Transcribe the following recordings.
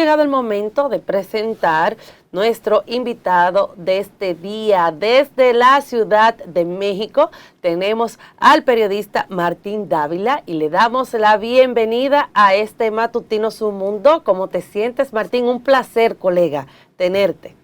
llegado el momento de presentar nuestro invitado de este día. Desde la Ciudad de México tenemos al periodista Martín Dávila y le damos la bienvenida a este matutino Su Mundo. ¿Cómo te sientes, Martín? Un placer, colega, tenerte.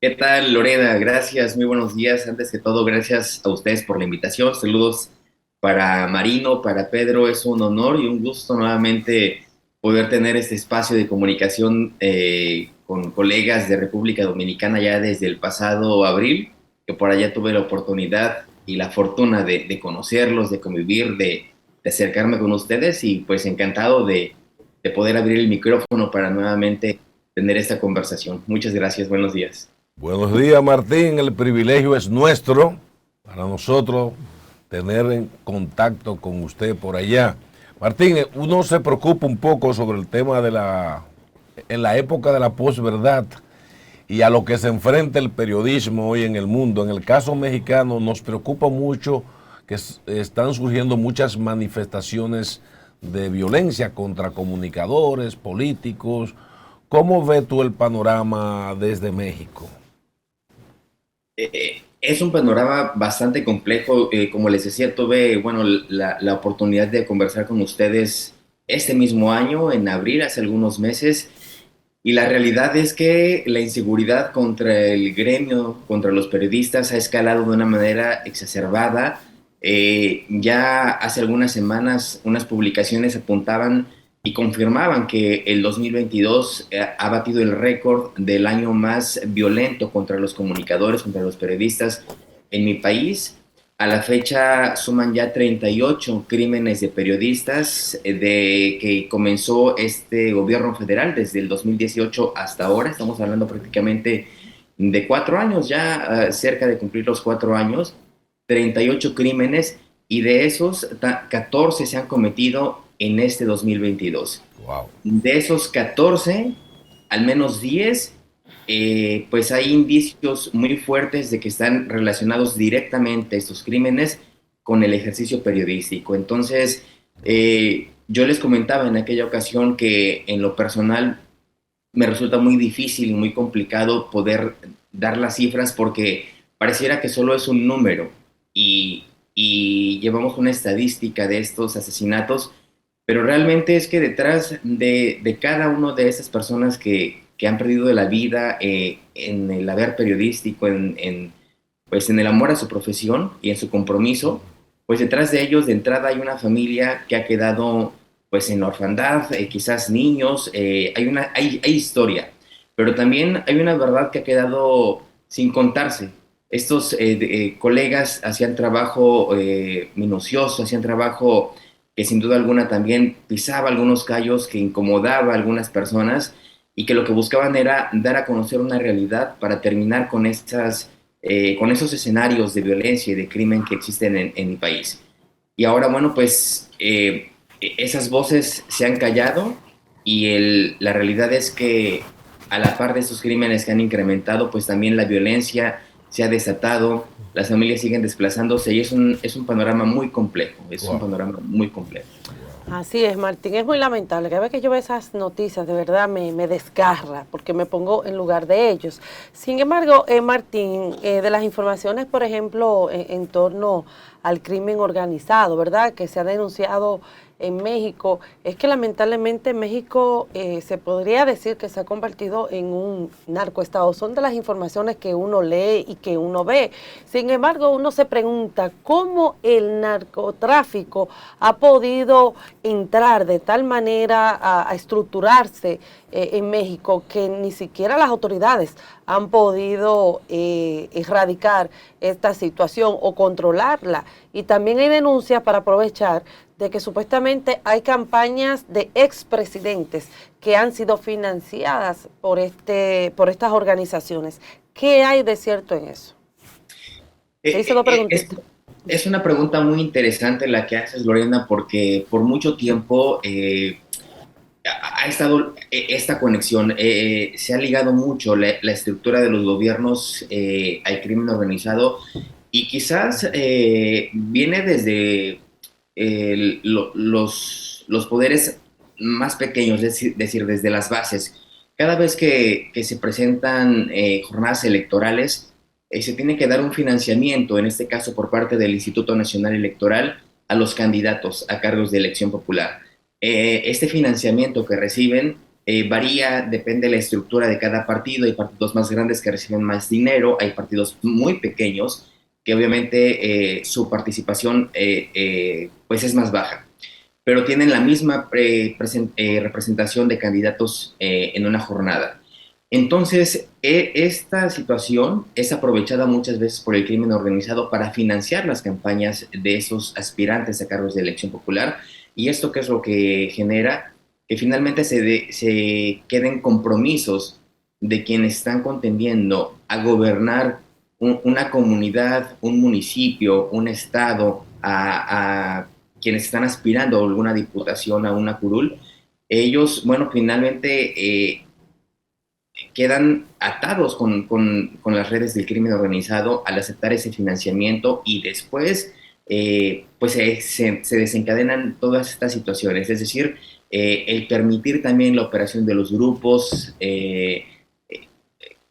¿Qué tal, Lorena? Gracias, muy buenos días. Antes que todo, gracias a ustedes por la invitación. Saludos para Marino, para Pedro. Es un honor y un gusto nuevamente poder tener este espacio de comunicación con colegas de República Dominicana ya desde el pasado abril, que por allá tuve la oportunidad y la fortuna de conocerlos, de convivir, de acercarme con ustedes y pues encantado de poder abrir el micrófono para nuevamente tener esta conversación. Muchas gracias, buenos días. Buenos días, Martín. El privilegio es nuestro para nosotros tener en contacto con usted por allá. Martín, uno se preocupa un poco sobre el tema en la época de la posverdad y a lo que se enfrenta el periodismo hoy en el mundo. En el caso mexicano nos preocupa mucho que están surgiendo muchas manifestaciones de violencia contra comunicadores, políticos. ¿Cómo ves tú el panorama desde México? Es un panorama bastante complejo. Como les decía, tuve, bueno, la oportunidad de conversar con ustedes este mismo año, en abril, hace algunos meses, y la realidad es que la inseguridad contra el gremio, contra los periodistas, ha escalado de una manera exacerbada. Ya hace algunas semanas unas publicaciones apuntaban y confirmaban que el 2022 ha batido el récord del año más violento contra los comunicadores, contra los periodistas en mi país. A la fecha suman ya 38 crímenes de periodistas de que comenzó este gobierno federal desde el 2018 hasta ahora. Estamos hablando prácticamente de 4 años, ya cerca de cumplir los 4 años. 38 crímenes y de esos 14 se han cometido en este 2022. Wow. De esos 14, al menos 10, pues hay indicios muy fuertes de que están relacionados directamente estos crímenes con el ejercicio periodístico. Entonces, yo les comentaba en aquella ocasión que en lo personal me resulta muy difícil y muy complicado poder dar las cifras porque pareciera que solo es un número y llevamos una estadística de estos asesinatos, pero realmente es que detrás de cada una de esas personas que han perdido la vida en el haber periodístico, pues en el amor a su profesión y en su compromiso, pues detrás de ellos de entrada hay una familia que ha quedado pues en la orfandad, quizás niños, hay historia, pero también hay una verdad que ha quedado sin contarse. Estos colegas hacían trabajo minucioso, hacían trabajo que sin duda alguna también pisaba algunos callos, que incomodaba a algunas personas y que lo que buscaban era dar a conocer una realidad para terminar con esos escenarios de violencia y de crimen que existen en mi país. Y ahora, bueno, pues esas voces se han callado y la realidad es que a la par de esos crímenes que han incrementado, pues también la violencia se ha desatado, las familias siguen desplazándose y es un panorama muy complejo, es un Wow. panorama muy complejo. Así es, Martín, es muy lamentable. Cada vez que yo veo esas noticias, de verdad me desgarra, porque me pongo en lugar de ellos. Sin embargo, Martín, de las informaciones, por ejemplo, en torno al crimen organizado, ¿verdad?, que se ha denunciado en México, es que lamentablemente México se podría decir que se ha convertido en un narcoestado. Son de las informaciones que uno lee y que uno ve. Sin embargo, uno se pregunta cómo el narcotráfico ha podido entrar de tal manera a estructurarse en México que ni siquiera las autoridades han podido erradicar esta situación o controlarla. Y también hay denuncias para aprovechar de que supuestamente hay campañas de expresidentes que han sido financiadas por estas organizaciones. ¿Qué hay de cierto en eso? Te hice dos Eh, eh, es, preguntitas. es una pregunta muy interesante la que haces, Lorena, porque por mucho tiempo ha estado esta conexión, se ha ligado mucho la estructura de los gobiernos al crimen organizado y quizás viene desde los poderes más pequeños, es decir, desde las bases. Cada vez que se presentan jornadas electorales, se tiene que dar un financiamiento, en este caso por parte del Instituto Nacional Electoral, a los candidatos a cargos de elección popular. Este financiamiento que reciben varía, depende de la estructura de cada partido. Hay partidos más grandes que reciben más dinero, hay partidos muy pequeños que obviamente su participación pues es más baja, pero tienen la misma representación de candidatos en una jornada. Entonces, esta situación es aprovechada muchas veces por el crimen organizado para financiar las campañas de esos aspirantes a cargos de elección popular. ¿Y esto qué es lo que genera? Que finalmente se queden compromisos de quienes están contendiendo a gobernar una comunidad, un municipio, un estado, a quienes están aspirando a alguna diputación, a una curul. Ellos, bueno, finalmente quedan atados con las redes del crimen organizado al aceptar ese financiamiento, y después pues se desencadenan todas estas situaciones. Es decir, el permitir también la operación de los grupos,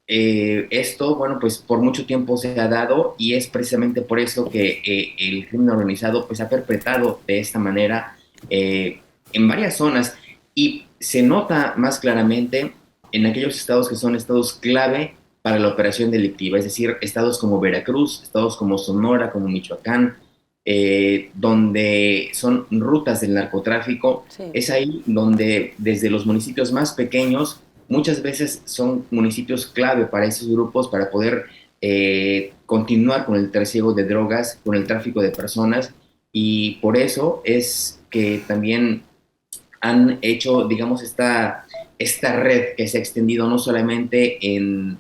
esto, bueno, pues por mucho tiempo se ha dado, y es precisamente por eso que el crimen organizado pues ha perpetrado de esta manera en varias zonas, y se nota más claramente en aquellos estados que son estados clave para la operación delictiva, es decir, estados como Veracruz, estados como Sonora, como Michoacán, donde son rutas del narcotráfico. Sí. Es ahí donde desde los municipios más pequeños, muchas veces son municipios clave para esos grupos para poder continuar con el trasiego de drogas, con el tráfico de personas, y por eso es que también han hecho, digamos, esta red que se ha extendido no solamente en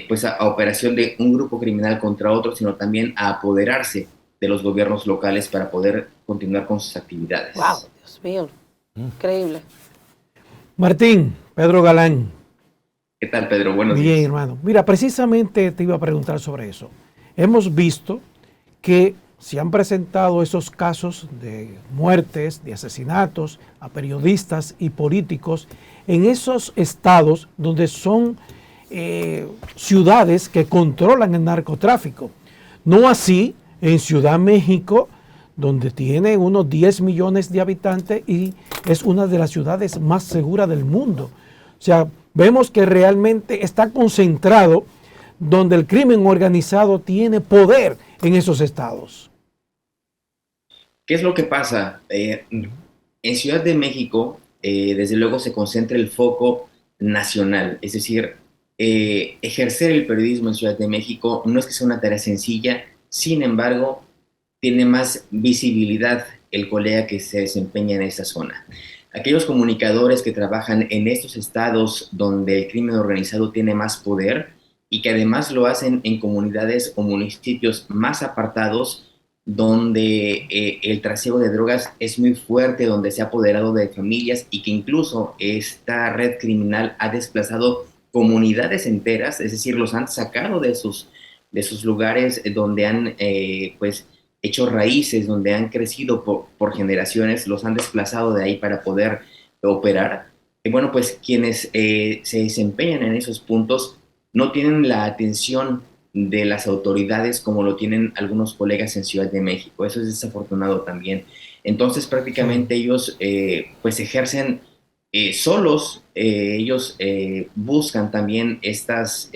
pues a operación de un grupo criminal contra otro, sino también a apoderarse de los gobiernos locales para poder continuar con sus actividades. Wow, Dios mío, increíble. Martín, Pedro Galán. ¿Qué tal, Pedro? Buenos días. Bien, hermano. Mira, precisamente te iba a preguntar sobre eso. Hemos visto que se han presentado esos casos de muertes, de asesinatos a periodistas y políticos en esos estados donde son ciudades que controlan el narcotráfico. No así en Ciudad de México, donde tiene unos 10 millones de habitantes y es una de las ciudades más seguras del mundo. O sea, vemos que realmente está concentrado donde el crimen organizado tiene poder en esos estados. ¿Qué es lo que pasa? En Ciudad de México, desde luego, se concentra el foco nacional. Es decir, ejercer el periodismo en Ciudad de México no es que sea una tarea sencilla. Sin embargo, tiene más visibilidad el colega que se desempeña en esa zona. Aquellos comunicadores que trabajan en estos estados donde el crimen organizado tiene más poder, y que además lo hacen en comunidades o municipios más apartados, donde el trasiego de drogas es muy fuerte, donde se ha apoderado de familias, y que incluso esta red criminal ha desplazado comunidades enteras, es decir, los han sacado de sus lugares donde han pues hecho raíces, donde han crecido por generaciones, los han desplazado de ahí para poder operar. Y bueno, pues quienes se desempeñan en esos puntos no tienen la atención de las autoridades como lo tienen algunos colegas en Ciudad de México. Eso es desafortunado también. Entonces prácticamente ellos pues ejercen solos, ellos buscan también estas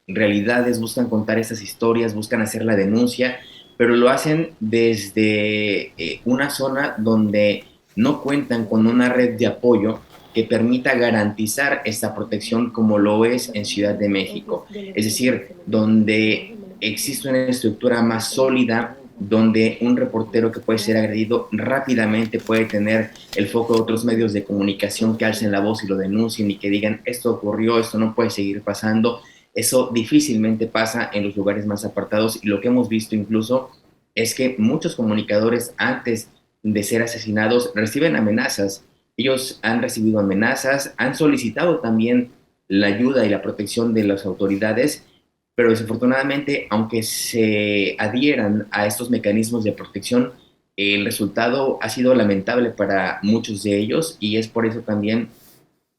realidades, buscan contar estas historias, buscan hacer la denuncia, pero lo hacen desde una zona donde no cuentan con una red de apoyo que permita garantizar esta protección como lo es en Ciudad de México. Es decir, donde existe una estructura más sólida, donde un reportero que puede ser agredido rápidamente puede tener el foco de otros medios de comunicación que alcen la voz y lo denuncien y que digan esto ocurrió, esto no puede seguir pasando. Eso difícilmente pasa en los lugares más apartados, y lo que hemos visto incluso es que muchos comunicadores antes de ser asesinados reciben amenazas. Ellos han recibido amenazas, han solicitado también la ayuda y la protección de las autoridades, pero desafortunadamente, aunque se adhieran a estos mecanismos de protección, el resultado ha sido lamentable para muchos de ellos y es por eso también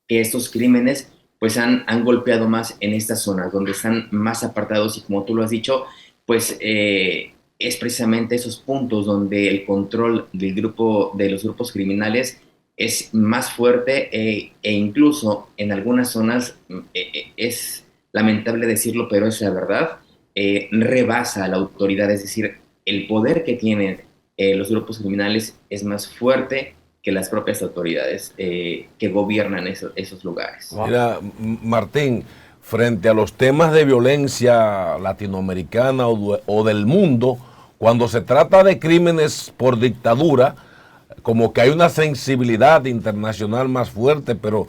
que estos crímenes pues han golpeado más en estas zonas donde están más apartados y como tú lo has dicho, pues es precisamente esos puntos donde el control del grupo, de los grupos criminales es más fuerte e incluso en algunas zonas es lamentable decirlo, pero es la verdad, rebasa a la autoridad, es decir, el poder que tienen los grupos criminales es más fuerte que las propias autoridades que gobiernan esos lugares. Wow. Mira, Martín, frente a los temas de violencia latinoamericana o del mundo, cuando se trata de crímenes por dictadura, como que hay una sensibilidad internacional más fuerte, pero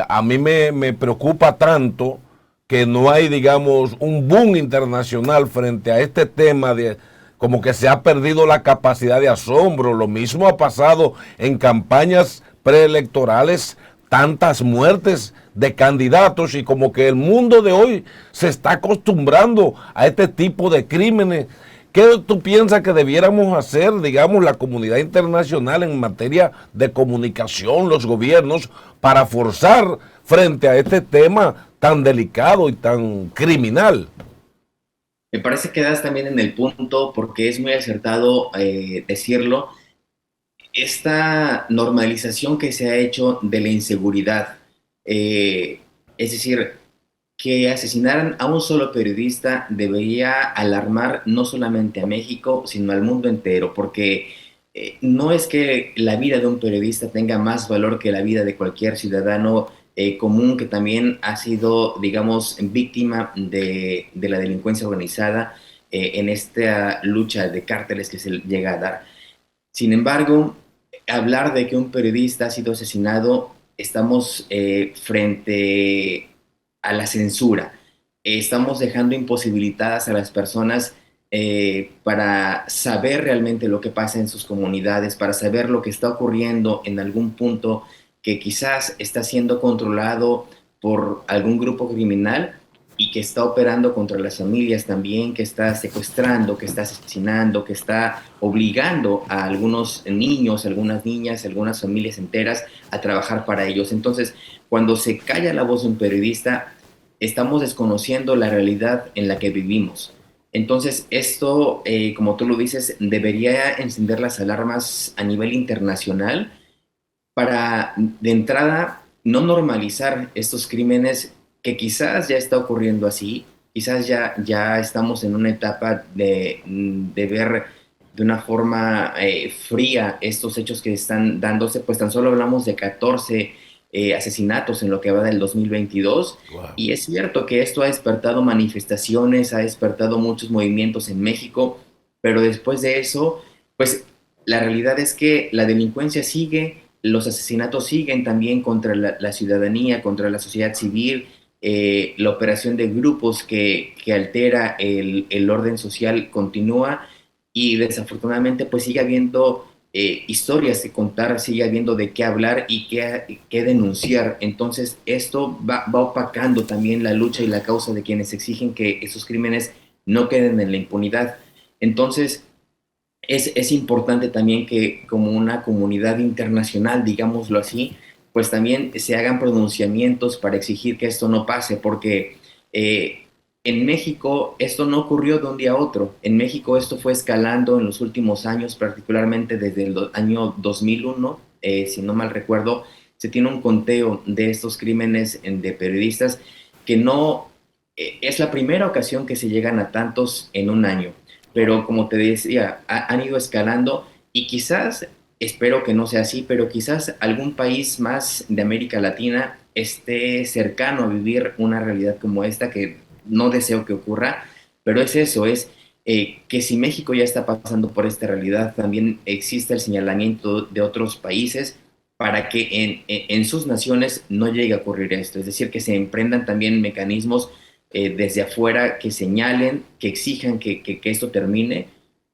a mí me preocupa tanto que no hay, digamos, un boom internacional frente a este tema de como que se ha perdido la capacidad de asombro. Lo mismo ha pasado en campañas preelectorales, tantas muertes de candidatos y como que el mundo de hoy se está acostumbrando a este tipo de crímenes. ¿Qué tú piensas que debiéramos hacer, digamos, la comunidad internacional en materia de comunicación, los gobiernos, para forzar frente a este tema tan delicado y tan criminal? Me parece que das también en el punto, porque es muy acertado decirlo, esta normalización que se ha hecho de la inseguridad, es decir, que asesinaran a un solo periodista debería alarmar no solamente a México, sino al mundo entero, porque no es que la vida de un periodista tenga más valor que la vida de cualquier ciudadano común que también ha sido, digamos, víctima de la delincuencia organizada en esta lucha de cárteles que se llega a dar. Sin embargo, hablar de que un periodista ha sido asesinado, estamos frente a la censura. Estamos dejando imposibilitadas a las personas para saber realmente lo que pasa en sus comunidades, para saber lo que está ocurriendo en algún punto que quizás está siendo controlado por algún grupo criminal y que está operando contra las familias también, que está secuestrando, que está asesinando, que está obligando a algunos niños, algunas niñas, algunas familias enteras a trabajar para ellos. Entonces, cuando se calla la voz de un periodista, estamos desconociendo la realidad en la que vivimos. Entonces, esto, como tú lo dices, debería encender las alarmas a nivel internacional para, de entrada, no normalizar estos crímenes que quizás ya está ocurriendo así, quizás ya estamos en una etapa de ver de una forma fría estos hechos que están dándose, pues tan solo hablamos de 14 asesinatos en lo que va del 2022, wow. Y es cierto que esto ha despertado manifestaciones, ha despertado muchos movimientos en México, pero después de eso, pues la realidad es que la delincuencia sigue, los asesinatos siguen también contra la ciudadanía, contra la sociedad civil, la operación de grupos que altera el orden social continúa y desafortunadamente pues sigue habiendo historias que contar, sigue habiendo de qué hablar y qué denunciar. Entonces esto va opacando también la lucha y la causa de quienes exigen que esos crímenes no queden en la impunidad. Entonces es importante también que como una comunidad internacional, digámoslo así, pues también se hagan pronunciamientos para exigir que esto no pase, porque en México esto no ocurrió de un día a otro. En México esto fue escalando en los últimos años, particularmente desde el año 2001, si no mal recuerdo, se tiene un conteo de estos crímenes de periodistas que no es la primera ocasión que se llegan a tantos en un año. Pero como te decía, han ido escalando y quizás, espero que no sea así, pero quizás algún país más de América Latina esté cercano a vivir una realidad como esta, que no deseo que ocurra, pero es eso, es que si México ya está pasando por esta realidad, también existe el señalamiento de otros países para que en sus naciones no llegue a ocurrir esto, es decir, que se emprendan también mecanismos desde afuera que señalen, que exijan que esto termine,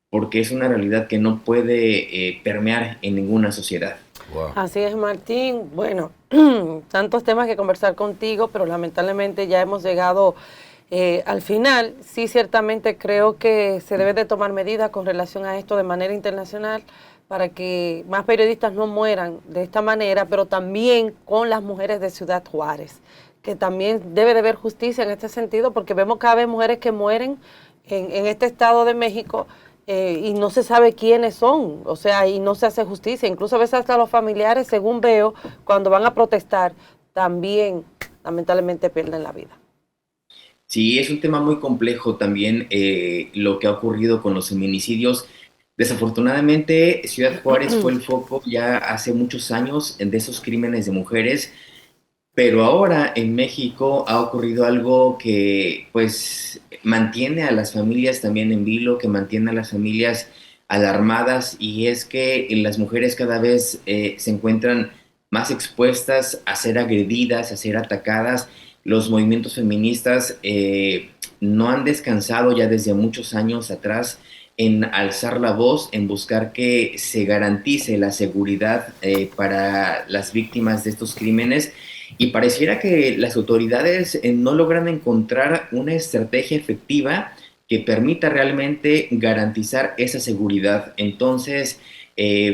porque es una realidad que no puede permear en ninguna sociedad. Wow. Así es, Martín. Bueno, tantos temas que conversar contigo, pero lamentablemente ya hemos llegado al final. Sí, ciertamente creo que se debe de tomar medidas con relación a esto de manera internacional, para que más periodistas no mueran de esta manera, pero también con las mujeres de Ciudad Juárez, que también debe de haber justicia en este sentido, porque vemos cada vez mujeres que mueren en este estado de México y no se sabe quiénes son, o sea, y no se hace justicia. Incluso a veces hasta los familiares, según veo, cuando van a protestar, también lamentablemente pierden la vida. Sí, es un tema muy complejo también lo que ha ocurrido con los feminicidios. Desafortunadamente, Ciudad Juárez fue el foco ya hace muchos años de esos crímenes de mujeres, pero ahora en México ha ocurrido algo que pues mantiene a las familias también en vilo, que mantiene a las familias alarmadas, y es que las mujeres cada vez se encuentran más expuestas a ser agredidas, a ser atacadas. Los movimientos feministas no han descansado ya desde muchos años atrás en alzar la voz, en buscar que se garantice la seguridad para las víctimas de estos crímenes, y pareciera que las autoridades no logran encontrar una estrategia efectiva que permita realmente garantizar esa seguridad. Entonces,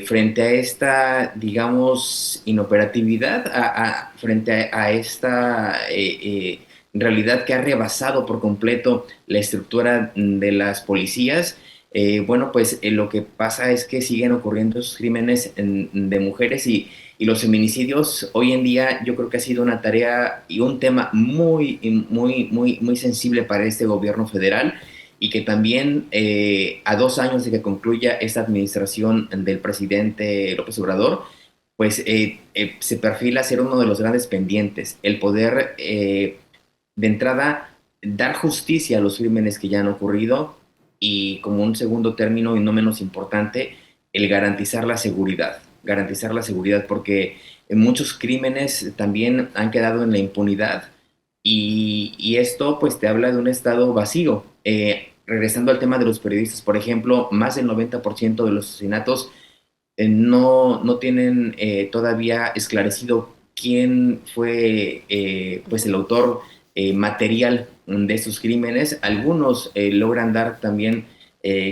frente a esta, digamos, inoperatividad, frente a esta realidad que ha rebasado por completo la estructura de las policías, bueno, pues lo que pasa es que siguen ocurriendo esos crímenes de mujeres, y los feminicidios hoy en día yo creo que ha sido una tarea y un tema muy sensible para este gobierno federal, y que también a 2 años de que concluya esta administración del presidente López Obrador, pues se perfila ser uno de los grandes pendientes, el poder de entrada dar justicia a los crímenes que ya han ocurrido, y como un segundo término y no menos importante, el garantizar la seguridad, porque muchos crímenes también han quedado en la impunidad, y esto pues te habla de un estado vacío. Regresando al tema de los periodistas, por ejemplo, más del 90% de los asesinatos no tienen todavía esclarecido quién fue pues el autor material de estos crímenes. Algunos logran dar también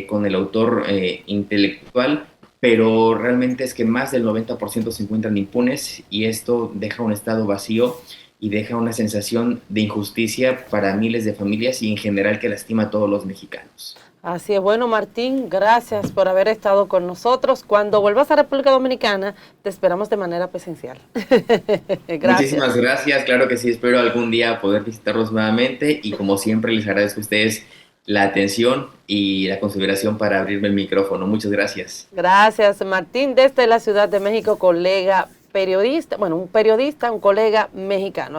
con el autor intelectual, pero realmente es que más del 90% se encuentran impunes, y esto deja un estado vacío y deja una sensación de injusticia para miles de familias y en general que lastima a todos los mexicanos. Así es. Bueno, Martín, gracias por haber estado con nosotros. Cuando vuelvas a República Dominicana, te esperamos de manera presencial. Gracias. Muchísimas gracias, claro que sí, espero algún día poder visitarlos nuevamente, y como siempre les agradezco a ustedes la atención y la consideración para abrirme el micrófono. Muchas gracias. Gracias, Martín, desde la Ciudad de México, colega periodista, bueno, un periodista, un colega mexicano.